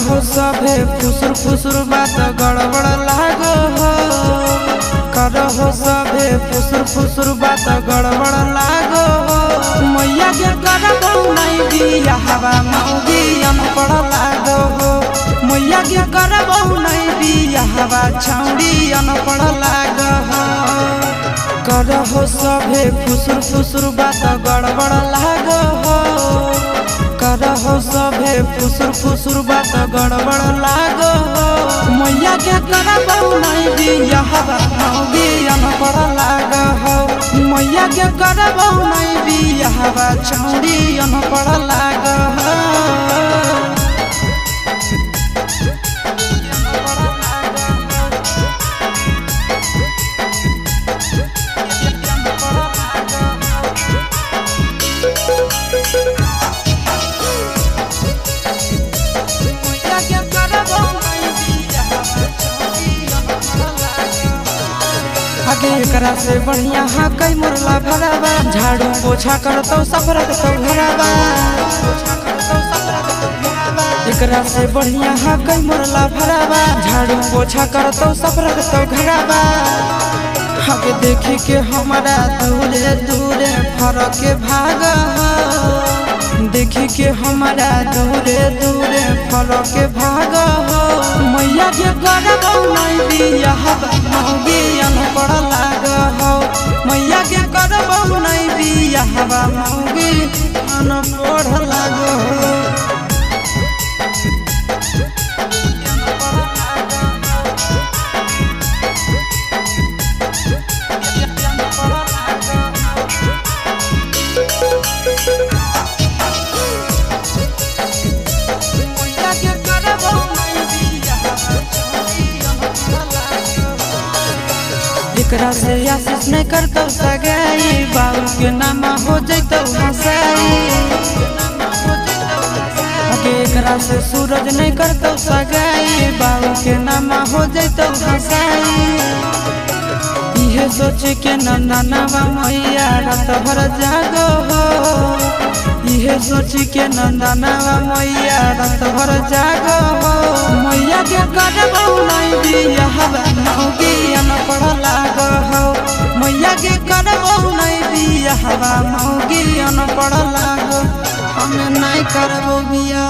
करहो सभे फुसुर फुसुर बात गड़बड़ लागो हो। करहो सभे फुसुर फुसुर बात गड़बड़ लागो हो। मैया के करबो नहीं बिया हवा मौगी अनपढ़ लागो हो। मैया के करबो नहीं बिया हवा छौड़ी अनपढ़ लागो हो। करहो सभे फुसुर फुसुर बात गड़बड़ लागो हो। करहो सभे फुसुर फुसुर बात गड़बड़ लागो हो। मैया के करबो नहीं बिया हवा मौगी अनपढ़ लागो हो। मैया के करबो नहीं बिया हवा छौड़ी अनपढ़ लागो हो। आगे एकरा से बढ़िया हाँ कई मुरला भरावा। झाड़ू पोछा करतो सब रखतो घरावा। एकरा से बढ़िया हाँ कई मुरला भरावा। झाड़ू पोछा करतो सब रखतो घरावा। आगे देखी के हमारा दूरे दूरे फरक के भाग। देखी के हमारा दूरे दूरे फरक के भाग हो। मैया के करबो नहीं बिया हवा मौगी अनपढ़ लागो हो। मैया के करबो नहीं बिया हवा मौगी अनपढ़ लागो हो। एकरा से आशीष नहीं करतो सगाई। बाबू के नाम हो जैतो हंसाई। आगे एकरा से सूरज नहीं करतो सगाई। बाबू के नाम हो जैतो हंसाई। इहे सोच के नंदनवा मैया रात भर जागो हो। इहे सोच के नंदनवा मैया रात भर जागो हो। मैया के करबो नहीं बिया हवा मौगी अनपढ़ लागो हो। मैया के करबो नहीं बिया हवा मौगी अनपढ़ लागो। हमें नहीं करबो बिया।